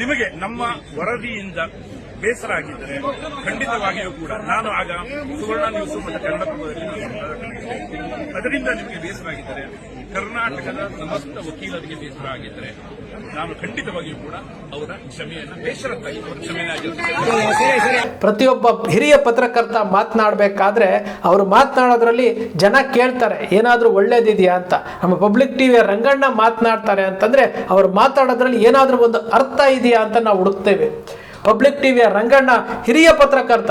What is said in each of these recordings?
ನಿಮಗೆ ನಮ್ಮ ವರದಿಯಿಂದ ಬೇಸರ ಆಗಿದ್ದರೆ ಖಂಡಿತವಾಗಿಯೂ ಕೂಡ ನಾನು ಆಗ ಸುವರ್ಣ ನ್ಯೂಸ್ ಮತ್ತು ಕನ್ನಡಪ್ರಭದಲ್ಲಿ ಅದರಿಂದ ನಿಮಗೆ ಬೇಸರ ಆಗಿದ್ದರೆ, ಕರ್ನಾಟಕದ ಸಮಸ್ತ ವಕೀಲರಿಗೆ ಬೇಸರ ಆಗಿದ್ದರೆ ನಾನು ಖಂಡಿತವಾಗಿಯೂ ಕೂಡ ಅವರ ಕ್ಷಮೆಯನ್ನು ಬೇಸರತ್ತಾಗಿ ಕ್ಷಮೆಯಾಗಿರುತ್ತದೆ. ಪ್ರತಿಯೊಬ್ಬ ಹಿರಿಯ ಪತ್ರಕರ್ತ ಮಾತನಾಡಬೇಕಾದ್ರೆ ಅವರು ಮಾತನಾಡೋದ್ರಲ್ಲಿ ಜನ ಕೇಳ್ತಾರೆ ಏನಾದರೂ ಒಳ್ಳೇದಿದೆಯಾ ಅಂತ. ನಮ್ಮ ಪಬ್ಲಿಕ್ ಟಿವಿಯ ರಂಗಣ್ಣ ಮಾತನಾಡ್ತಾರೆ ಅಂತಂದ್ರೆ ಅವ್ರು ಮಾತಾಡೋದ್ರಲ್ಲಿ ಏನಾದರೂ ಒಂದು ಅರ್ಥ ಇದೆಯಾ ಅಂತ ನಾವು ಹುಡುಕ್ತೇವೆ. ಪಬ್ಲಿಕ್ ಟಿವಿಯ ರಂಗಣ್ಣ ಹಿರಿಯ ಪತ್ರಕರ್ತ,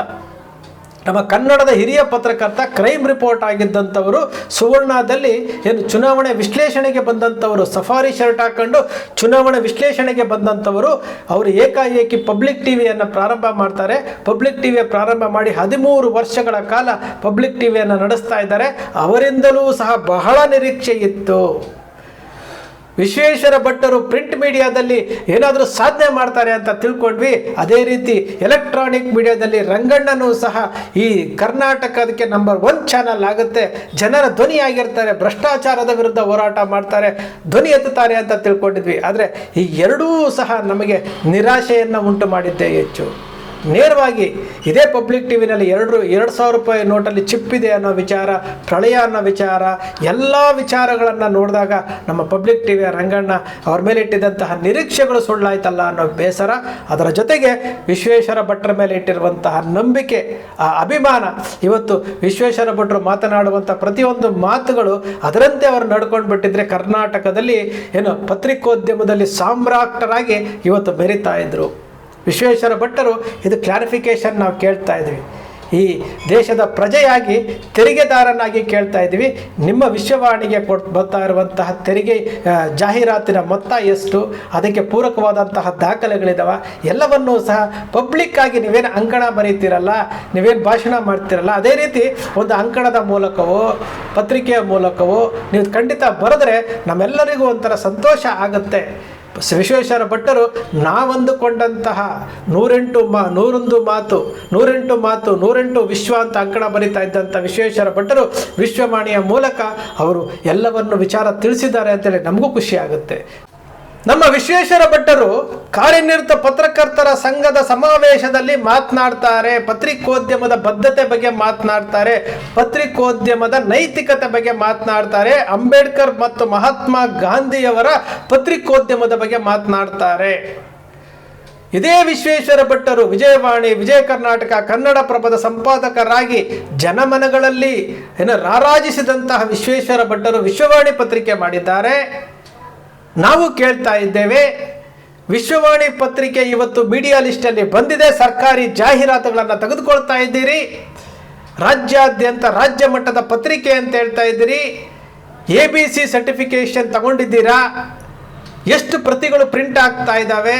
ನಮ್ಮ ಕನ್ನಡದ ಹಿರಿಯ ಪತ್ರಕರ್ತ, ಕ್ರೈಮ್ ರಿಪೋರ್ಟ್ ಆಗಿದ್ದಂಥವರು, ಸುವರ್ಣದಲ್ಲಿ ಏನು ಚುನಾವಣೆ ವಿಶ್ಲೇಷಣೆಗೆ ಬಂದಂಥವರು, ಸಫಾರಿ ಶರ್ಟ್ ಹಾಕೊಂಡು ಚುನಾವಣೆ ವಿಶ್ಲೇಷಣೆಗೆ ಬಂದಂಥವರು. ಅವರು ಏಕಾಏಕಿ ಪಬ್ಲಿಕ್ ಟಿವಿಯನ್ನು ಪ್ರಾರಂಭ ಮಾಡ್ತಾರೆ. ಪಬ್ಲಿಕ್ ಟಿವಿಯ ಪ್ರಾರಂಭ ಮಾಡಿ 13 ವರ್ಷಗಳ ಕಾಲ ಪಬ್ಲಿಕ್ ಟಿವಿಯನ್ನು ನಡೆಸ್ತಾ ಇದ್ದಾರೆ. ಅವರಿಂದಲೂ ಸಹ ಬಹಳ ನಿರೀಕ್ಷೆ ಇತ್ತು. ವಿಶ್ವೇಶ್ವರ ಭಟ್ಟರು ಪ್ರಿಂಟ್ ಮೀಡಿಯಾದಲ್ಲಿ ಏನಾದರೂ ಸಾಧನೆ ಮಾಡ್ತಾರೆ ಅಂತ ತಿಳ್ಕೊಂಡ್ವಿ. ಅದೇ ರೀತಿ ಎಲೆಕ್ಟ್ರಾನಿಕ್ ಮೀಡಿಯಾದಲ್ಲಿ ರಂಗಣ್ಣನೂ ಸಹ ಈ ಕರ್ನಾಟಕದಕ್ಕೆ ನಂಬರ್ 1 ಚಾನಲ್ ಆಗುತ್ತೆ, ಜನರ ಧ್ವನಿಯಾಗಿರ್ತಾರೆ, ಭ್ರಷ್ಟಾಚಾರದ ವಿರುದ್ಧ ಹೋರಾಟ ಮಾಡ್ತಾರೆ, ಧ್ವನಿ ಎತ್ತುತ್ತಾರೆ ಅಂತ ತಿಳ್ಕೊಂಡಿದ್ವಿ. ಆದರೆ ಈ ಎರಡೂ ಸಹ ನಮಗೆ ನಿರಾಶೆಯನ್ನು ಉಂಟು ಮಾಡಿದ್ದೇ ಹೆಚ್ಚು. ನೇರವಾಗಿ ಇದೇ ಪಬ್ಲಿಕ್ ಟಿವಿನಲ್ಲಿ 2,000 ರೂಪಾಯಿ ನೋಟಲ್ಲಿ ಚಿಪ್ಪಿದೆ ಅನ್ನೋ ವಿಚಾರ, ಪ್ರಳಯ ಅನ್ನೋ ವಿಚಾರ, ಎಲ್ಲ ವಿಚಾರಗಳನ್ನು ನೋಡಿದಾಗ ನಮ್ಮ ಪಬ್ಲಿಕ್ ಟಿವಿಯ ರಂಗಣ್ಣ ಅವ್ರ ಮೇಲೆ ಇಟ್ಟಿದ್ದಂತಹ ನಿರೀಕ್ಷೆಗಳು ಸುಳ್ಳಾಯ್ತಲ್ಲ ಅನ್ನೋ ಬೇಸರ, ಅದರ ಜೊತೆಗೆ ವಿಶ್ವೇಶ್ವರ ಭಟ್ಟರ ಮೇಲೆ ಇಟ್ಟಿರುವಂತಹ ನಂಬಿಕೆ, ಆ ಅಭಿಮಾನ. ಇವತ್ತು ವಿಶ್ವೇಶ್ವರ ಭಟ್ಟರು ಮಾತನಾಡುವಂಥ ಪ್ರತಿಯೊಂದು ಮಾತುಗಳು ಅದರಂತೆ ಅವರು ನಡ್ಕೊಂಡು ಬಿಟ್ಟಿದ್ರೆ ಕರ್ನಾಟಕದಲ್ಲಿ ಏನು ಪತ್ರಿಕೋದ್ಯಮದಲ್ಲಿ ಸಾಮ್ರಾಟರಾಗಿ ಇವತ್ತು ಬೆರೀತಾ ಇದ್ರು ವಿಶ್ವೇಶ್ವರ ಭಟ್ಟರು. ಇದು ಕ್ಲಾರಿಫಿಕೇಶನ್ ನಾವು ಕೇಳ್ತಾ ಇದ್ವಿ. ಈ ದೇಶದ ಪ್ರಜೆಯಾಗಿ, ತೆರಿಗೆದಾರನಾಗಿ ಕೇಳ್ತಾ ಇದ್ವಿ, ನಿಮ್ಮ ವಿಶ್ವವಾಣಿಗೆ ಬರ್ತಾ ಇರುವಂತಹ ತೆರಿಗೆ ಜಾಹೀರಾತಿನ ಮೊತ್ತ ಎಷ್ಟು, ಅದಕ್ಕೆ ಪೂರಕವಾದಂತಹ ದಾಖಲೆಗಳಿದಾವ, ಎಲ್ಲವನ್ನೂ ಸಹ ಪಬ್ಲಿಕ್ ಆಗಿ ನೀವೇನು ಅಂಕಣ ಬರೀತೀರಲ್ಲ, ನೀವೇನು ಭಾಷಣ ಮಾಡ್ತೀರಲ್ಲ, ಅದೇ ರೀತಿ ಒಂದು ಅಂಕಣದ ಮೂಲಕವೋ ಪತ್ರಿಕೆಯ ಮೂಲಕವೋ ನೀವು ಖಂಡಿತ ಬರೆದ್ರೆ ನಮ್ಮೆಲ್ಲರಿಗೂ ಒಂಥರ ಸಂತೋಷ ಆಗುತ್ತೆ. ವಿಶ್ವೇಶ್ವರ ಭಟ್ಟರು ನಾವಂದುಕೊಂಡಂತಹ 108 ಮಾತು 108 ವಿಶ್ವ ಅಂತ ಅಂಕಣ ಬರಿತಾ ಇದ್ದಂಥ ವಿಶ್ವೇಶ್ವರ ಭಟ್ಟರು ವಿಶ್ವವಾಣಿಯ ಮೂಲಕ ಅವರು ಎಲ್ಲವನ್ನು ವಿಚಾರ ತಿಳಿಸಿದ್ದಾರೆ ಅಂತೇಳಿ ನಮಗೂ ಖುಷಿ ಆಗುತ್ತೆ. ನಮ್ಮ ವಿಶ್ವೇಶ್ವರ ಭಟ್ಟರು ಕಾರ್ಯನಿರತ ಪತ್ರಕರ್ತರ ಸಂಘದ ಸಮಾವೇಶದಲ್ಲಿ ಮಾತನಾಡ್ತಾರೆ, ಪತ್ರಿಕೋದ್ಯಮದ ಬದ್ಧತೆ ಬಗ್ಗೆ ಮಾತನಾಡ್ತಾರೆ, ಪತ್ರಿಕೋದ್ಯಮದ ನೈತಿಕತೆ ಬಗ್ಗೆ ಮಾತನಾಡ್ತಾರೆ, ಅಂಬೇಡ್ಕರ್ ಮತ್ತು ಮಹಾತ್ಮ ಗಾಂಧಿಯವರ ಪತ್ರಿಕೋದ್ಯಮದ ಬಗ್ಗೆ ಮಾತನಾಡ್ತಾರೆ. ಇದೇ ವಿಶ್ವೇಶ್ವರ ಭಟ್ಟರು ವಿಜಯವಾಣಿ, ವಿಜಯ ಕರ್ನಾಟಕ, ಕನ್ನಡಪ್ರಭದ ಸಂಪಾದಕರಾಗಿ ಜನಮನಗಳಲ್ಲಿ ರಾರಾಜಿಸಿದಂತಹ ವಿಶ್ವೇಶ್ವರ ಭಟ್ಟರು ವಿಶ್ವವಾಣಿ ಪತ್ರಿಕೆ ಮಾಡಿದ್ದಾರೆ. ನಾವು ಕೇಳ್ತಾ ಇದ್ದೇವೆ, ವಿಶ್ವವಾಣಿ ಪತ್ರಿಕೆ ಇವತ್ತು ಮೀಡಿಯಾ ಲಿಸ್ಟಲ್ಲಿ ಬಂದಿದೆ, ಸರ್ಕಾರಿ ಜಾಹೀರಾತುಗಳನ್ನು ತೆಗೆದುಕೊಳ್ತಾ ಇದ್ದೀರಿ, ರಾಜ್ಯಾದ್ಯಂತ ರಾಜ್ಯ ಮಟ್ಟದ ಪತ್ರಿಕೆ ಅಂತ ಹೇಳ್ತಾ ಇದ್ದೀರಿ, ABC ಸರ್ಟಿಫಿಕೇಶನ್ ತಗೊಂಡಿದ್ದೀರಾ, ಎಷ್ಟು ಪ್ರತಿಗಳು ಪ್ರಿಂಟ್ ಆಗ್ತಾ ಇದ್ದಾವೆ,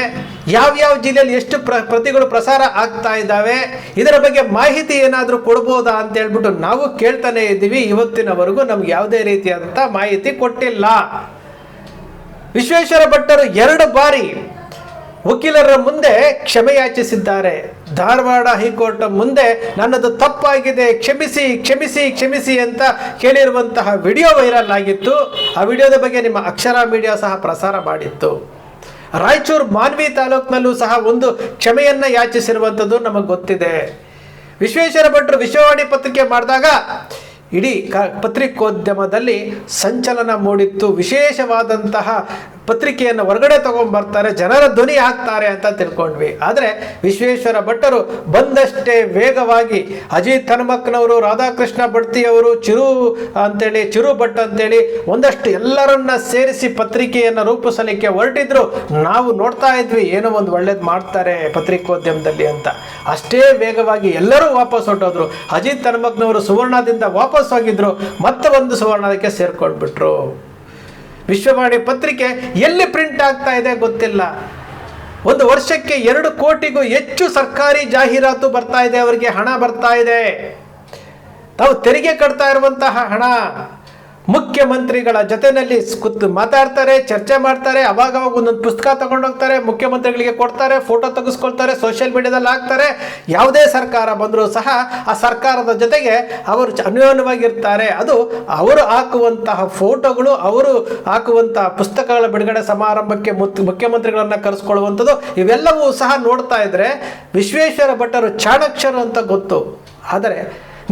ಯಾವ್ಯಾವ ಜಿಲ್ಲೆಯಲ್ಲಿ ಎಷ್ಟು ಪ್ರತಿಗಳು ಪ್ರಸಾರ ಆಗ್ತಾ ಇದ್ದಾವೆ, ಇದರ ಬಗ್ಗೆ ಮಾಹಿತಿ ಏನಾದರೂ ಕೊಡ್ಬೋದಾ ಅಂತ ಹೇಳ್ಬಿಟ್ಟು ನಾವು ಕೇಳ್ತಾನೆ ಇದ್ದೀವಿ. ಇವತ್ತಿನವರೆಗೂ ನಮ್ಗೆ ಯಾವುದೇ ರೀತಿಯಾದಂಥ ಮಾಹಿತಿ ಕೊಟ್ಟಿಲ್ಲ. ವಿಶ್ವೇಶ್ವರ ಭಟ್ಟರು 2 ಬಾರಿ ವಕೀಲರ ಮುಂದೆ ಕ್ಷಮೆ ಯಾಚಿಸಿದ್ದಾರೆ. ಧಾರವಾಡ ಹೈಕೋರ್ಟ್ ಮುಂದೆ ನನ್ನದು ತಪ್ಪಾಗಿದೆ, ಕ್ಷಮಿಸಿ ಕ್ಷಮಿಸಿ ಕ್ಷಮಿಸಿ ಅಂತ ಕೇಳಿರುವಂತಹ ವಿಡಿಯೋ ವೈರಲ್ ಆಗಿತ್ತು. ಆ ವಿಡಿಯೋದ ಬಗ್ಗೆ ನಿಮ್ಮ ಅಕ್ಷರ ಮೀಡಿಯಾ ಸಹ ಪ್ರಸಾರ ಮಾಡಿತ್ತು. ರಾಯಚೂರು ಮಾನ್ವಿ ತಾಲೂಕಿನಲ್ಲೂ ಸಹ ಒಂದು ಕ್ಷಮೆಯನ್ನು ಯಾಚಿಸಿರುವಂಥದ್ದು ನಮಗೆ ಗೊತ್ತಿದೆ. ವಿಶ್ವೇಶ್ವರ ಭಟ್ಟರು ವಿಶ್ವವಾಣಿ ಪತ್ರಿಕೆ ಮಾಡಿದಾಗ ಇಡೀ ಪತ್ರಿಕೋದ್ಯಮದಲ್ಲಿ ಸಂಚಲನ ಮೂಡಿತ್ತು. ವಿಶೇಷವಾದಂತಹ ಪತ್ರಿಕೆಯನ್ನು ಹೊರಗಡೆ ತಗೊಂಡ್ಬರ್ತಾರೆ, ಜನರ ಧ್ವನಿ ಆಗ್ತಾರೆ ಅಂತ ತಿಳ್ಕೊಂಡ್ವಿ. ಆದರೆ ವಿಶ್ವೇಶ್ವರ ಭಟ್ಟರು ಬಂದಷ್ಟೇ ವೇಗವಾಗಿ ಅಜಿತ್ ಹನುಮಕ್ಕನವರು, ರಾಧಾಕೃಷ್ಣ ಬಡ್ತಿಯವರು, ಚಿರು ಭಟ್ ಅಂತೇಳಿ ಒಂದಷ್ಟು ಎಲ್ಲರನ್ನ ಸೇರಿಸಿ ಪತ್ರಿಕೆಯನ್ನು ರೂಪಿಸಲಿಕ್ಕೆ ಹೊರಟಿದ್ರು. ನಾವು ನೋಡ್ತಾ ಇದ್ವಿ ಏನೋ ಒಂದು ಒಳ್ಳೇದು ಮಾಡ್ತಾರೆ ಪತ್ರಿಕೋದ್ಯಮದಲ್ಲಿ ಅಂತ. ಅಷ್ಟೇ ವೇಗವಾಗಿ ಎಲ್ಲರೂ ವಾಪಸ್ ಹೊರಟೋದ್ರು. ಅಜಿತ್ ಹನುಮಕ್ಕನವರು ಸುವರ್ಣದಿಂದ ವಾಪಸ್ ಹೋಗಿದ್ರು, ಮತ್ತೆ ಒಂದು ಸುವರ್ಣದಕ್ಕೆ ಸೇರ್ಕೊಂಡ್ಬಿಟ್ರು. ವಿಶ್ವವಾಣಿ ಪತ್ರಿಕೆ ಎಲ್ಲಿ ಪ್ರಿಂಟ್ ಆಗ್ತಾ ಇದೆ ಗೊತ್ತಿಲ್ಲ. ಒಂದು ವರ್ಷಕ್ಕೆ 2 ಕೋಟಿಗೂ ಹೆಚ್ಚು ಸರ್ಕಾರಿ ಜಾಹೀರಾತು ಬರ್ತಾ ಇದೆ, ಅವರಿಗೆ ಹಣ ಬರ್ತಾ ಇದೆ. ತಾವು ತೆರಿಗೆ ಕಟ್ತಾ ಇರುವಂತಹ ಹಣ ಮುಖ್ಯಮಂತ್ರಿಗಳ ಜೊತೆಯಲ್ಲಿ ಕೂತು ಮಾತಾಡ್ತಾರೆ, ಚರ್ಚೆ ಮಾಡ್ತಾರೆ, ಅವಾಗ ಒಂದೊಂದು ಪುಸ್ತಕ ತಗೊಂಡೋಗ್ತಾರೆ, ಮುಖ್ಯಮಂತ್ರಿಗಳಿಗೆ ಕೊಡ್ತಾರೆ, ಫೋಟೋ ತೆಗೆಸ್ಕೊಳ್ತಾರೆ, ಸೋಷಿಯಲ್ ಮೀಡಿಯಾದಲ್ಲಿ ಹಾಕ್ತಾರೆ. ಯಾವುದೇ ಸರ್ಕಾರ ಬಂದರೂ ಸಹ ಆ ಸರ್ಕಾರದ ಜೊತೆಗೆ ಅವರು ಅನ್ಯೋನ್ಯವಾಗಿರ್ತಾರೆ. ಅದು ಅವರು ಹಾಕುವಂತಹ ಫೋಟೋಗಳು, ಅವರು ಹಾಕುವಂತಹ ಪುಸ್ತಕಗಳ ಬಿಡುಗಡೆ ಸಮಾರಂಭಕ್ಕೆ ಮುಖ್ಯಮಂತ್ರಿಗಳನ್ನ ಕರೆಸ್ಕೊಳ್ಳುವಂಥದ್ದು, ಇವೆಲ್ಲವೂ ಸಹ ನೋಡ್ತಾ ಇದ್ರೆ ವಿಶ್ವೇಶ್ವರ ಭಟ್ಟರು ಚಾಣಕ್ಷರು ಅಂತ ಗೊತ್ತು. ಆದರೆ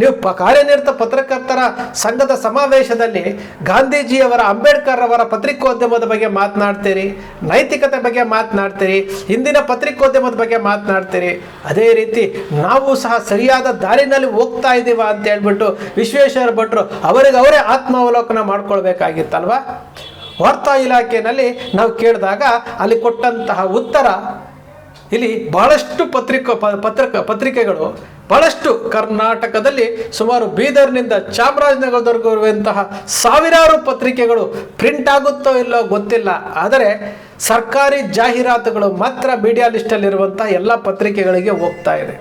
ನೀವು ಕಾರ್ಯನಿರತ ಪತ್ರಕರ್ತರ ಸಂಘದ ಸಮಾವೇಶದಲ್ಲಿ ಗಾಂಧೀಜಿಯವರ, ಅಂಬೇಡ್ಕರ್ ಅವರ ಪತ್ರಿಕೋದ್ಯಮದ ಬಗ್ಗೆ ಮಾತನಾಡ್ತೀರಿ, ನೈತಿಕತೆ ಬಗ್ಗೆ ಮಾತನಾಡ್ತೀರಿ, ಇಂದಿನ ಪತ್ರಿಕೋದ್ಯಮದ ಬಗ್ಗೆ ಮಾತನಾಡ್ತೀರಿ. ಅದೇ ರೀತಿ ನಾವು ಸಹ ಸರಿಯಾದ ದಾರಿನಲ್ಲಿ ಹೋಗ್ತಾ ಇದ್ದೀವ ಅಂತ ಹೇಳ್ಬಿಟ್ಟು ವಿಶ್ವೇಶ್ವರ ಭಟ್ರು ಅವರೇ ಆತ್ಮಾವಲೋಕನ ಮಾಡ್ಕೊಳ್ಬೇಕಾಗಿತ್ತಲ್ವ. ವಾರ್ತಾ ಇಲಾಖೆಯಲ್ಲಿ ನಾವು ಕೇಳಿದಾಗ ಅಲ್ಲಿ ಕೊಟ್ಟಂತಹ ಉತ್ತರ, ಇಲ್ಲಿ ಬಹಳಷ್ಟು ಪತ್ರಿಕೆಗಳು ಬಹಳಷ್ಟು ಕರ್ನಾಟಕದಲ್ಲಿ ಸುಮಾರು ಬೀದರ್ನಿಂದ ಚಾಮರಾಜನಗರದವರೆಗೂ ಇರುವಂತಹ ಸಾವಿರಾರು ಪತ್ರಿಕೆಗಳು ಪ್ರಿಂಟ್ ಆಗುತ್ತೋ ಇಲ್ಲೋ ಗೊತ್ತಿಲ್ಲ. ಆದರೆ ಸರ್ಕಾರಿ ಜಾಹೀರಾತುಗಳು ಮಾತ್ರ ಮೀಡಿಯಾ ಲಿಸ್ಟಲ್ಲಿರುವಂತಹ ಎಲ್ಲ ಪತ್ರಿಕೆಗಳಿಗೆ ಹೋಗ್ತಾ ಇದೆ.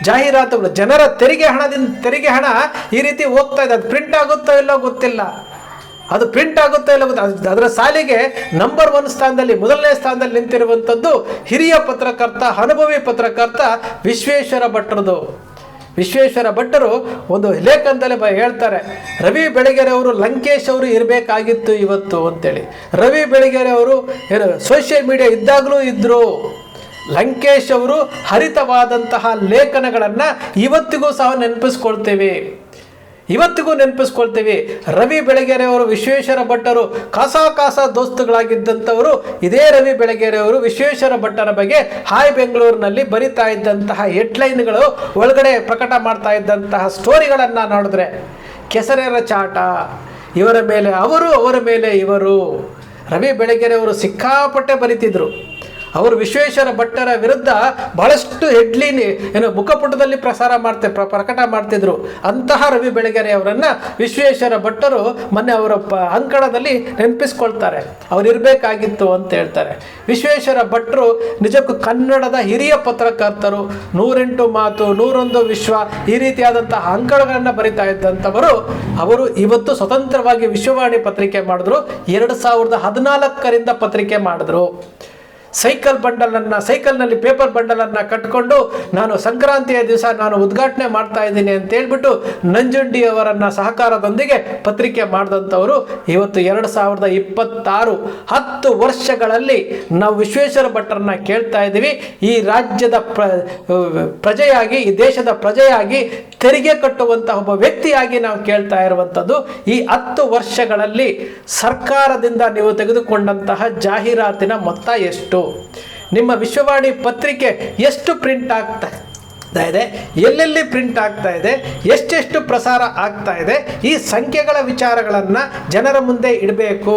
ಜಾಹೀರಾತುಗಳು ಜನರ ತೆರಿಗೆ ಹಣ ಈ ರೀತಿ ಹೋಗ್ತಾ ಇದೆ. ಅದು ಪ್ರಿಂಟ್ ಆಗುತ್ತೋ ಇಲ್ಲೋ ಗೊತ್ತಿಲ್ಲ. ಅದು ಪ್ರಿಂಟ್ ಆಗುತ್ತೋ ಇಲ್ಲ ಗೊತ್ತಿಲ್ಲ. ಅದರ ಸಾಲಿಗೆ ನಂಬರ್ 1 ಸ್ಥಾನದಲ್ಲಿ, ಮೊದಲನೇ ಸ್ಥಾನದಲ್ಲಿ ನಿಂತಿರುವಂಥದ್ದು ಹಿರಿಯ ಪತ್ರಕರ್ತ, ಅನುಭವಿ ಪತ್ರಕರ್ತ ವಿಶ್ವೇಶ್ವರ ಭಟ್ರದು. ವಿಶ್ವೇಶ್ವರ ಭಟ್ಟರು ಒಂದು ಲೇಖನದಲ್ಲಿ ಹೇಳ್ತಾರೆ, ರವಿ ಬೆಳಗೆರೆ ಅವರು ಲಂಕೇಶ್ ಅವರು ಇರಬೇಕಾಗಿತ್ತು ಇವತ್ತು ಅಂತೇಳಿ. ರವಿ ಬೆಳಗೆರೆ ಅವರು ಸೋಷಿಯಲ್ ಮೀಡಿಯಾ ಇದ್ದಾಗಲೂ ಇದ್ದರು. ಲಂಕೇಶ್ ಅವರು ಹರಿತವಾದಂತಹ ಲೇಖನಗಳನ್ನು ಇವತ್ತಿಗೂ ಸಹ ನೆನಪಿಸ್ಕೊಳ್ತೀವಿ. ರವಿ ಬೆಳಗೆರೆ ಅವರು, ವಿಶ್ವೇಶ್ವರ ಭಟ್ಟರು ಕಾಸ ದೋಸ್ತುಗಳಾಗಿದ್ದಂಥವರು. ಇದೇ ರವಿ ಬೆಳಗೆರೆ ಅವರು ವಿಶ್ವೇಶ್ವರ ಭಟ್ಟರ ಬಗ್ಗೆ ಹಾಯ್ ಬೆಂಗಳೂರಿನಲ್ಲಿ ಬರಿತಾ ಇದ್ದಂತಹ ಹೆಡ್ಲೈನ್ಗಳು ಒಳಗಡೆ ಪ್ರಕಟ ಮಾಡ್ತಾ ಇದ್ದಂತಹ ಸ್ಟೋರಿಗಳನ್ನು ನೋಡಿದ್ರೆ ಕೆಸರೆರ ಚಾಟ, ಇವರ ಮೇಲೆ ಅವರು, ಅವರ ಮೇಲೆ ಇವರು. ರವಿ ಬೆಳಗೆರೆ ಅವರು ಸಿಕ್ಕಾಪಟ್ಟೆ ಬರಿತಿದ್ರು. ಅವರು ವಿಶ್ವೇಶ್ವರ ಭಟ್ಟರ ವಿರುದ್ಧ ಬಹಳಷ್ಟು ಹೆಡ್ಲೈನ್ ಮುಖಪುಟದಲ್ಲಿ ಪ್ರಕಟ ಮಾಡ್ತಿದ್ರು. ಅಂತಹ ರವಿ ಬೆಳಗೆರೆ ಅವರನ್ನು ವಿಶ್ವೇಶ್ವರ ಭಟ್ಟರು ಮೊನ್ನೆ ಅವರ ಅಂಕಣದಲ್ಲಿ ನೆನಪಿಸ್ಕೊಳ್ತಾರೆ. ಅವ್ರು ಇರಬೇಕಾಗಿತ್ತು ಅಂತ ಹೇಳ್ತಾರೆ. ವಿಶ್ವೇಶ್ವರ ಭಟ್ರು ನಿಜಕ್ಕೂ ಕನ್ನಡದ ಹಿರಿಯ ಪತ್ರಕರ್ತರು. 108 ಮಾತು, 101 ವಿಶ್ವ, ಈ ರೀತಿಯಾದಂತಹ ಅಂಕಣಗಳನ್ನು ಬರಿತಾ ಇದ್ದಂಥವರು. ಅವರು ಇವತ್ತು ಸ್ವತಂತ್ರವಾಗಿ ವಿಶ್ವವಾಣಿ ಪತ್ರಿಕೆ ಮಾಡಿದ್ರು. 2014ರಿಂದ ಪತ್ರಿಕೆ ಮಾಡಿದ್ರು. ಸೈಕಲ್ನಲ್ಲಿ ಪೇಪರ್ ಬಂಡಲನ್ನು ಕಟ್ಕೊಂಡು ನಾನು ಸಂಕ್ರಾಂತಿಯ ದಿವಸ ನಾನು ಉದ್ಘಾಟನೆ ಮಾಡ್ತಾ ಇದ್ದೀನಿ ಅಂತ ಹೇಳ್ಬಿಟ್ಟು ನಂಜುಂಡಿ ಅವರನ್ನ ಸಹಕಾರದೊಂದಿಗೆ ಪತ್ರಿಕೆ ಮಾಡಿದಂಥವರು. ಇವತ್ತು 2026 10 ವರ್ಷಗಳಲ್ಲಿ ನಾವು ವಿಶ್ವೇಶ್ವರ ಭಟ್ಟರನ್ನ ಕೇಳ್ತಾ ಇದ್ದೀವಿ. ಈ ರಾಜ್ಯದ ಪ್ರಜೆಯಾಗಿ, ಈ ದೇಶದ ಪ್ರಜೆಯಾಗಿ, ತೆರಿಗೆ ಕಟ್ಟುವಂತಹ ಒಬ್ಬ ವ್ಯಕ್ತಿಯಾಗಿ ನಾವು ಕೇಳ್ತಾ ಇರುವಂಥದ್ದು. ಈ 10 ವರ್ಷಗಳಲ್ಲಿ ಸರ್ಕಾರದಿಂದ ನೀವು ತೆಗೆದುಕೊಂಡಂತಹ ಜಾಹೀರಾತಿನ ಮೊತ್ತ ಎಷ್ಟು? ನಿಮ್ಮ ವಿಶ್ವವಾಣಿ ಪತ್ರಿಕೆ ಎಷ್ಟು ಪ್ರಿಂಟ್ ಆಗ್ತಾ ಇದೆ, ಎಲ್ಲೆಲ್ಲಿ ಪ್ರಿಂಟ್ ಆಗ್ತಾ ಇದೆ, ಎಷ್ಟೆಷ್ಟು ಪ್ರಸಾರ ಆಗ್ತಾ ಇದೆ, ಈ ಸಂಖ್ಯೆಗಳ ವಿಚಾರಗಳನ್ನು ಜನರ ಮುಂದೆ ಇಡಬೇಕು.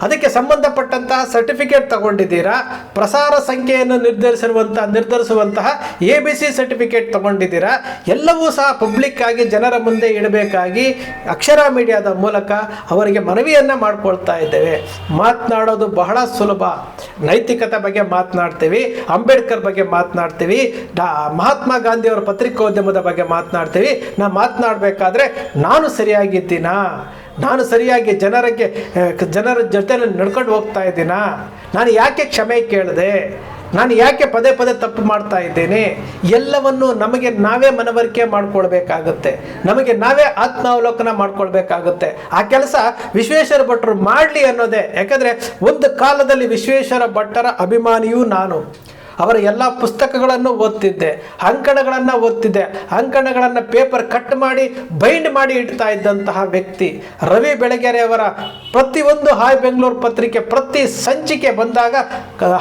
ಅದಕ್ಕೆ ಸಂಬಂಧಪಟ್ಟಂತಹ ಸರ್ಟಿಫಿಕೇಟ್ ತಗೊಂಡಿದ್ದೀರಾ, ಪ್ರಸಾರ ಸಂಖ್ಯೆಯನ್ನು ನಿರ್ಧರಿಸುವಂತಹ ABC ಸರ್ಟಿಫಿಕೇಟ್ ತಗೊಂಡಿದ್ದೀರಾ, ಎಲ್ಲವೂ ಸಹ ಪಬ್ಲಿಕ್ ಆಗಿ ಜನರ ಮುಂದೆ ಇಡಬೇಕಾಗಿ ಅಕ್ಷರ ಮೀಡಿಯಾದ ಮೂಲಕ ಅವರಿಗೆ ಮನವಿಯನ್ನು ಮಾಡಿಕೊಳ್ತಾ ಇದ್ದೇವೆ. ಮಾತನಾಡೋದು ಬಹಳ ಸುಲಭ. ನೈತಿಕತೆ ಬಗ್ಗೆ ಮಾತನಾಡ್ತೀವಿ, ಅಂಬೇಡ್ಕರ್ ಬಗ್ಗೆ ಮಾತನಾಡ್ತೀವಿ, ಮಹಾತ್ಮ ಗಾಂಧಿಯವರ ಪತ್ರಿಕೋದ್ಯಮದ ಬಗ್ಗೆ ಮಾತನಾಡ್ತೀವಿ. ನಾವು ಮಾತನಾಡಬೇಕಾದ್ರೆ ನಾನು ಸರಿಯಾಗಿದ್ದೀನಾ, ನಾನು ಸರಿಯಾಗಿ ಜನರ ಜೊತೆ ನಡ್ಕೊಂಡು ಹೋಗ್ತಾ ಇದ್ದೀನಾ, ನಾನು ಯಾಕೆ ಕ್ಷಮೆ ಕೇಳಿದೆ, ನಾನು ಯಾಕೆ ಪದೇ ತಪ್ಪು ಮಾಡ್ತಾ ಇದ್ದೇನೆ, ಎಲ್ಲವನ್ನು ನಮಗೆ ನಾವೇ ಮನವರಿಕೆ ಮಾಡ್ಕೊಳ್ಬೇಕಾಗುತ್ತೆ, ನಮಗೆ ನಾವೇ ಆತ್ಮಾವಲೋಕನ ಮಾಡ್ಕೊಳ್ಬೇಕಾಗುತ್ತೆ. ಆ ಕೆಲಸ ವಿಶ್ವೇಶ್ವರ ಭಟ್ಟರು ಮಾಡಲಿ ಅನ್ನೋದೇ. ಯಾಕಂದರೆ ಒಂದು ಕಾಲದಲ್ಲಿ ವಿಶ್ವೇಶ್ವರ ಭಟ್ಟರ ಅಭಿಮಾನಿಯೂ ನಾನು. ಅವರ ಎಲ್ಲ ಪುಸ್ತಕಗಳನ್ನು ಓದ್ತಿದ್ದೆ, ಅಂಕಣಗಳನ್ನು ಪೇಪರ್ ಕಟ್ ಮಾಡಿ ಬೈಂಡ್ ಮಾಡಿ ಇಡ್ತಾ ಇದ್ದಂತಹ ವ್ಯಕ್ತಿ ರವಿ ಬೆಳಗೆರೆ ಅವರ ಪ್ರತಿಯೊಂದು ಹಾಯ್ ಬೆಂಗಳೂರು ಪತ್ರಿಕೆ ಪ್ರತಿ ಸಂಚಿಕೆ ಬಂದಾಗ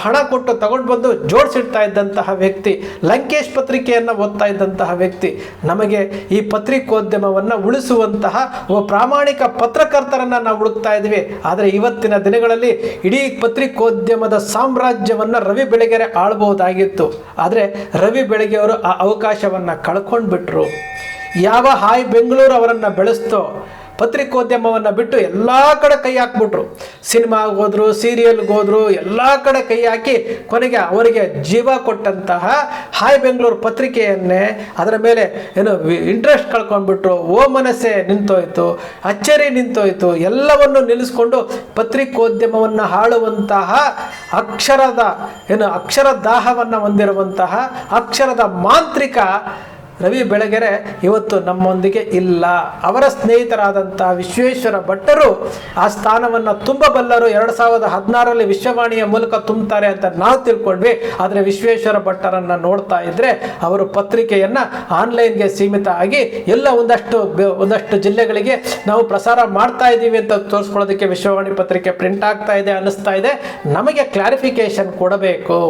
ಹಣ ಕೊಟ್ಟು ತಗೊಂಡು ಬಂದು ಜೋಡಿಸಿಡ್ತಾ ಇದ್ದಂತಹ ವ್ಯಕ್ತಿ, ಲಂಕೇಶ್ ಪತ್ರಿಕೆಯನ್ನು ಓದ್ತಾ ಇದ್ದಂತಹ ವ್ಯಕ್ತಿ. ನಮಗೆ ಈ ಪತ್ರಿಕೋದ್ಯಮವನ್ನು ಉಳಿಸುವಂತಹ ಒಬ್ಬ ಪ್ರಾಮಾಣಿಕ ಪತ್ರಕರ್ತರನ್ನು ನಾವು ಹುಡುಕ್ತಾ ಇದ್ದೀವಿ. ಆದರೆ ಇವತ್ತಿನ ದಿನಗಳಲ್ಲಿ ಇಡೀ ಪತ್ರಿಕೋದ್ಯಮದ ಸಾಮ್ರಾಜ್ಯವನ್ನು ರವಿ ಬೆಳಗೆರೆ ಆಳ್ಬಹುದಾಗಿತ್ತು. ಆದರೆ ರವಿ ಬೆಳಗೆರೆ ಅವರು ಆ ಅವಕಾಶವನ್ನು ಕಳ್ಕೊಂಡು ಬಿಟ್ರು. ಯಾವ ಹಾಯ್ ಬೆಂಗಳೂರು ಅವರನ್ನು ಬೆಳೆಸ್ತೋ, ಪತ್ರಿಕೋದ್ಯಮವನ್ನು ಬಿಟ್ಟು ಎಲ್ಲ ಕಡೆ ಕೈ ಹಾಕ್ಬಿಟ್ರು. ಸಿನಿಮಾಗೆ ಹೋದ್ರು, ಸೀರಿಯಲ್ಗೆ ಹೋದ್ರು, ಎಲ್ಲ ಕಡೆ ಕೈ ಹಾಕಿ ಕೊನೆಗೆ ಅವರಿಗೆ ಜೀವ ಕೊಟ್ಟಂತಹ ಹಾಯ್ ಬೆಂಗಳೂರು ಪತ್ರಿಕೆಯನ್ನೇ ಅದರ ಮೇಲೆ ಏನು ಇಂಟ್ರೆಸ್ಟ್ ಕಳ್ಕೊಂಡ್ಬಿಟ್ರು. ಓ ಮನಸ್ಸೇ ನಿಂತೋಯ್ತು, ಅಚ್ಚರಿ ನಿಂತೋಯ್ತು. ಎಲ್ಲವನ್ನು ನಿಲ್ಲಿಸ್ಕೊಂಡು ಪತ್ರಿಕೋದ್ಯಮವನ್ನು ಹಾಳುವಂತಹ ಅಕ್ಷರ ದಾಹವನ್ನು ಹೊಂದಿರುವಂತಹ ಅಕ್ಷರದ ಮಾಂತ್ರಿಕ ರವಿ ಬೆಳಗೆರೆ ಇವತ್ತು ನಮ್ಮೊಂದಿಗೆ ಇಲ್ಲ. ಅವರ ಸ್ನೇಹಿತರಾದಂಥ ವಿಶ್ವೇಶ್ವರ ಭಟ್ಟರು ಆ ಸ್ಥಾನವನ್ನು ತುಂಬಬಲ್ಲರು. 2016ರಲ್ಲಿ ವಿಶ್ವವಾಣಿಯ ಮೂಲಕ ತುಂಬುತ್ತಾರೆ ಅಂತ ನಾವು ತಿಳ್ಕೊಂಡ್ವಿ. ಆದರೆ ವಿಶ್ವೇಶ್ವರ ಭಟ್ಟರನ್ನು ನೋಡ್ತಾ ಇದ್ರೆ ಅವರು ಪತ್ರಿಕೆಯನ್ನು ಆನ್ಲೈನ್ಗೆ ಸೀಮಿತ ಆಗಿ ಎಲ್ಲ ಒಂದಷ್ಟು ಜಿಲ್ಲೆಗಳಿಗೆ ನಾವು ಪ್ರಸಾರ ಮಾಡ್ತಾ ಇದ್ದೀವಿ ಅಂತ ತೋರಿಸ್ಕೊಳ್ಳೋದಕ್ಕೆ ವಿಶ್ವವಾಣಿ ಪತ್ರಿಕೆ ಪ್ರಿಂಟ್ ಆಗ್ತಾ ಇದೆ ಅನ್ನಿಸ್ತಾ ಇದೆ. ನಮಗೆ ಕ್ಲಾರಿಫಿಕೇಶನ್ ಕೊಡಬೇಕು.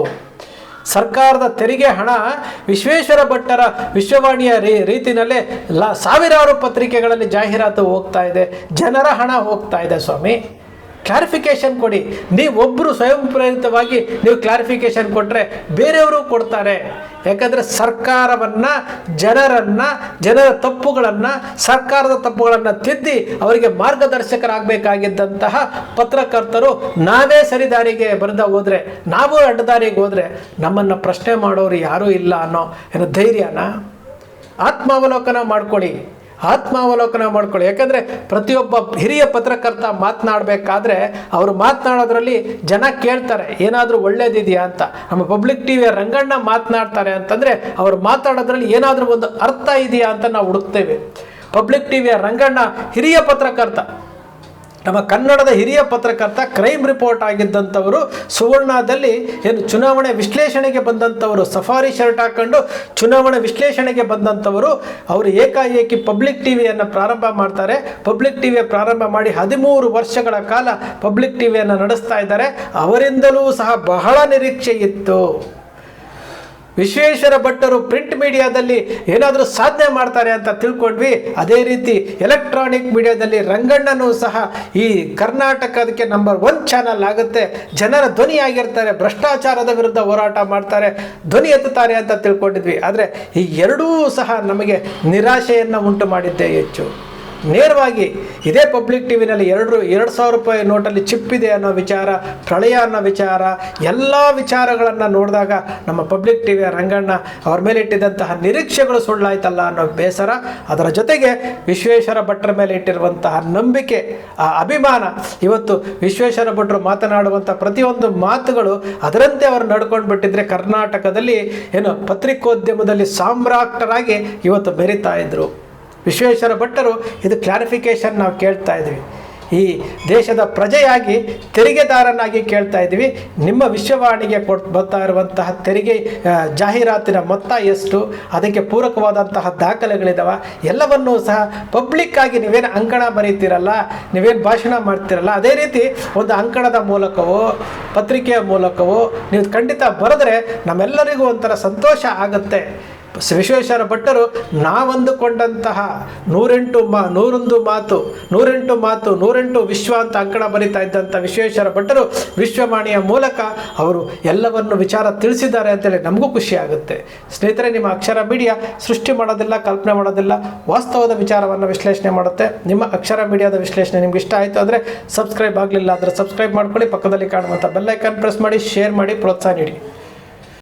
ಸರ್ಕಾರದ ತೆರಿಗೆ ಹಣ ವಿಶ್ವೇಶ್ವರ ಭಟ್ಟರ ವಿಶ್ವವಾಣಿಯ ರೀತಿಯಲ್ಲೇ ಸಾವಿರಾರು ಪತ್ರಿಕೆಗಳಲ್ಲಿ ಜಾಹೀರಾತು ಹೋಗ್ತಾ ಇದೆ, ಜನರ ಹಣ ಹೋಗ್ತಾ ಇದೆ. ಸ್ವಾಮಿ, ಕ್ಲಾರಿಫಿಕೇಶನ್ ಕೊಡಿ. ನೀವೊಬ್ಬರು ಸ್ವಯಂ ಪ್ರೇರಿತವಾಗಿ ನೀವು ಕ್ಲಾರಿಫಿಕೇಶನ್ ಕೊಟ್ಟರೆ ಬೇರೆಯವರು ಕೊಡ್ತಾರೆ. ಯಾಕಂದರೆ ಸರ್ಕಾರವನ್ನು ಜನರ ತಪ್ಪುಗಳನ್ನು ಸರ್ಕಾರದ ತಪ್ಪುಗಳನ್ನು ತಿದ್ದಿ ಅವರಿಗೆ ಮಾರ್ಗದರ್ಶಕರಾಗಬೇಕಾಗಿದ್ದಂತಹ ಪತ್ರಕರ್ತರು ನಾವೇ ಸರಿದಾರಿಗೆ ಬರೆದ ಹೋದರೆ, ನಾವು ಅಡ್ಡದಾರಿಗೆ ಹೋದರೆ ನಮ್ಮನ್ನು ಪ್ರಶ್ನೆ ಮಾಡೋರು ಯಾರೂ ಇಲ್ಲ ಅನ್ನೋ ಧೈರ್ಯನ ಆತ್ಮಾವಲೋಕನ ಮಾಡ್ಕೊಳ್ಳಿ. ಯಾಕಂದರೆ ಪ್ರತಿಯೊಬ್ಬ ಹಿರಿಯ ಪತ್ರಕರ್ತ ಮಾತನಾಡಬೇಕಾದ್ರೆ ಅವರು ಮಾತನಾಡೋದ್ರಲ್ಲಿ ಜನ ಕೇಳ್ತಾರೆ ಏನಾದರೂ ಒಳ್ಳೇದಿದೆಯಾ ಅಂತ. ನಮ್ಮ ಪಬ್ಲಿಕ್ ಟಿವಿಯ ರಂಗಣ್ಣ ಮಾತನಾಡ್ತಾರೆ ಅಂತಂದರೆ ಅವರು ಮಾತಾಡೋದ್ರಲ್ಲಿ ಏನಾದರೂ ಒಂದು ಅರ್ಥ ಇದೆಯಾ ಅಂತ ನಾವು ಹುಡುಕ್ತೇವೆ. ಪಬ್ಲಿಕ್ ಟಿವಿಯ ರಂಗಣ್ಣ ಹಿರಿಯ ಪತ್ರಕರ್ತ, ನಮ್ಮ ಕನ್ನಡದ ಹಿರಿಯ ಪತ್ರಕರ್ತ, ಕ್ರೈಮ್ ರಿಪೋರ್ಟ್ ಆಗಿದ್ದಂಥವರು, ಸುವರ್ಣದಲ್ಲಿ ಚುನಾವಣೆ ವಿಶ್ಲೇಷಣೆಗೆ ಬಂದಂಥವರು, ಸಫಾರಿ ಶರ್ಟ್ ಹಾಕೊಂಡು ಚುನಾವಣೆ ವಿಶ್ಲೇಷಣೆಗೆ ಬಂದಂಥವರು. ಅವರು ಏಕಾಏಕಿ ಪಬ್ಲಿಕ್ ಟಿವಿಯನ್ನು ಪ್ರಾರಂಭ ಮಾಡ್ತಾರೆ. ಪಬ್ಲಿಕ್ ಟಿವಿಯ ಪ್ರಾರಂಭ ಮಾಡಿ 13 ವರ್ಷಗಳ ಕಾಲ ಪಬ್ಲಿಕ್ ಟಿವಿಯನ್ನು ನಡೆಸ್ತಾ ಇದ್ದಾರೆ. ಅವರಿಂದಲೂ ಸಹ ಬಹಳ ನಿರೀಕ್ಷೆ ಇತ್ತು. ವಿಶ್ವೇಶ್ವರ ಭಟ್ಟರು ಪ್ರಿಂಟ್ ಮೀಡಿಯಾದಲ್ಲಿ ಏನಾದರೂ ಸಾಧನೆ ಮಾಡ್ತಾರೆ ಅಂತ ತಿಳ್ಕೊಂಡ್ವಿ. ಅದೇ ರೀತಿ ಎಲೆಕ್ಟ್ರಾನಿಕ್ ಮೀಡಿಯಾದಲ್ಲಿ ರಂಗಣ್ಣನೂ ಸಹ ಈ ಕರ್ನಾಟಕದಕ್ಕೆ ನಂಬರ್ 1 ಚಾನಲ್ ಆಗುತ್ತೆ. ಜನರ ಧ್ವನಿಯಾಗಿರ್ತಾರೆ, ಭ್ರಷ್ಟಾಚಾರದ ವಿರುದ್ಧ ಹೋರಾಟ ಮಾಡ್ತಾರೆ, ಧ್ವನಿ ಎತ್ತುತ್ತಾರೆ ಅಂತ ತಿಳ್ಕೊಂಡಿದ್ವಿ. ಆದರೆ ಈ ಎರಡೂ ಸಹ ನಮಗೆ ನಿರಾಶೆಯನ್ನು ಉಂಟು ಮಾಡಿದ್ದೇ ಹೆಚ್ಚು. ನೇರವಾಗಿ ಇದೇ ಪಬ್ಲಿಕ್ ಟಿವಿನಲ್ಲಿ 2,000 ರೂಪಾಯಿ ನೋಟಲ್ಲಿ ಚಿಪ್ಪಿದೆ ಅನ್ನೋ ವಿಚಾರ, ಪ್ರಳಯ ಅನ್ನೋ ವಿಚಾರ, ಎಲ್ಲ ವಿಚಾರಗಳನ್ನು ನೋಡಿದಾಗ ನಮ್ಮ ಪಬ್ಲಿಕ್ ಟಿವಿಯ ರಂಗಣ್ಣ ಅವ್ರ ಮೇಲೆ ಇಟ್ಟಿದ್ದಂತಹ ನಿರೀಕ್ಷೆಗಳು ಸುಳ್ಳಾಯ್ತಲ್ಲ ಅನ್ನೋ ಬೇಸರ, ಅದರ ಜೊತೆಗೆ ವಿಶ್ವೇಶ್ವರ ಭಟ್ಟರ ಮೇಲೆ ಇಟ್ಟಿರುವಂತಹ ನಂಬಿಕೆ, ಆ ಅಭಿಮಾನ. ಇವತ್ತು ವಿಶ್ವೇಶ್ವರ ಭಟ್ಟರು ಮಾತನಾಡುವಂಥ ಪ್ರತಿಯೊಂದು ಮಾತುಗಳು ಅದರಂತೆ ಅವರು ನಡ್ಕೊಂಡು ಬಿಟ್ಟಿದ್ರೆ ಕರ್ನಾಟಕದಲ್ಲಿ ಪತ್ರಿಕೋದ್ಯಮದಲ್ಲಿ ಸಾಮ್ರಾಟರಾಗಿ ಇವತ್ತು ಬೆರೀತಾ ಇದ್ರು ವಿಶ್ವೇಶ್ವರ ಭಟ್ಟರು. ಇದು ಕ್ಲಾರಿಫಿಕೇಶನ್ ನಾವು ಕೇಳ್ತಾ ಇದ್ವಿ. ಈ ದೇಶದ ಪ್ರಜೆಯಾಗಿ, ತೆರಿಗೆದಾರನಾಗಿ ಕೇಳ್ತಾ ಇದ್ವಿ. ನಿಮ್ಮ ವಿಶ್ವವಾಣಿಗೆ ಬರ್ತಾ ಇರುವಂತಹ ತೆರಿಗೆ ಜಾಹೀರಾತಿನ ಮೊತ್ತ ಎಷ್ಟು, ಅದಕ್ಕೆ ಪೂರಕವಾದಂತಹ ದಾಖಲೆಗಳಿದಾವ, ಎಲ್ಲವನ್ನೂ ಸಹ ಪಬ್ಲಿಕ್ಕಾಗಿ ನೀವೇನು ಅಂಕಣ ಬರೀತೀರಲ್ಲ, ನೀವೇನು ಭಾಷಣ ಮಾಡ್ತೀರಲ್ಲ, ಅದೇ ರೀತಿ ಒಂದು ಅಂಕಣದ ಮೂಲಕವೋ ಪತ್ರಿಕೆಯ ಮೂಲಕವೋ ನೀವು ಖಂಡಿತ ಬರೆದ್ರೆ ನಮ್ಮೆಲ್ಲರಿಗೂ ಒಂಥರ ಸಂತೋಷ ಆಗುತ್ತೆ. ವಿಶ್ವೇಶ್ವರ ಭಟ್ಟರು ನಾವಂದುಕೊಂಡಂತಹ 108 ಮಾತು ವಿಶ್ವ ಅಂತ ಅಂಕಣ ಬರಿತಾ ಇದ್ದಂಥ ವಿಶ್ವೇಶ್ವರ ಭಟ್ಟರು ವಿಶ್ವವಾಣಿಯ ಮೂಲಕ ಅವರು ಎಲ್ಲವನ್ನು ವಿಚಾರ ತಿಳಿಸಿದ್ದಾರೆ ಅಂತೇಳಿ ನಮಗೂ ಖುಷಿ ಆಗುತ್ತೆ. ಸ್ನೇಹಿತರೆ, ನಿಮ್ಮ ಅಕ್ಷರ ಮೀಡಿಯಾ ಸೃಷ್ಟಿ ಮಾಡೋದಿಲ್ಲ, ಕಲ್ಪನೆ ಮಾಡೋದಿಲ್ಲ, ವಾಸ್ತವದ ವಿಚಾರವನ್ನು ವಿಶ್ಲೇಷಣೆ ಮಾಡುತ್ತೆ. ನಿಮ್ಮ ಅಕ್ಷರ ಮೀಡಿಯಾದ ವಿಶ್ಲೇಷಣೆ ನಿಮ್ಗೆ ಇಷ್ಟ ಆಯಿತು ಅಂದರೆ ಸಬ್ಸ್ಕ್ರೈಬ್ ಆಗಲಿಲ್ಲ ಅಂದರೆ ಸಬ್ಸ್ಕ್ರೈಬ್ ಮಾಡ್ಕೊಳ್ಳಿ. ಪಕ್ಕದಲ್ಲಿ ಕಾಣುವಂಥ ಬೆಲ್ ಐಕಾನ್ ಪ್ರೆಸ್ ಮಾಡಿ, ಶೇರ್ ಮಾಡಿ, ಪ್ರೋತ್ಸಾಹ ನೀಡಿ.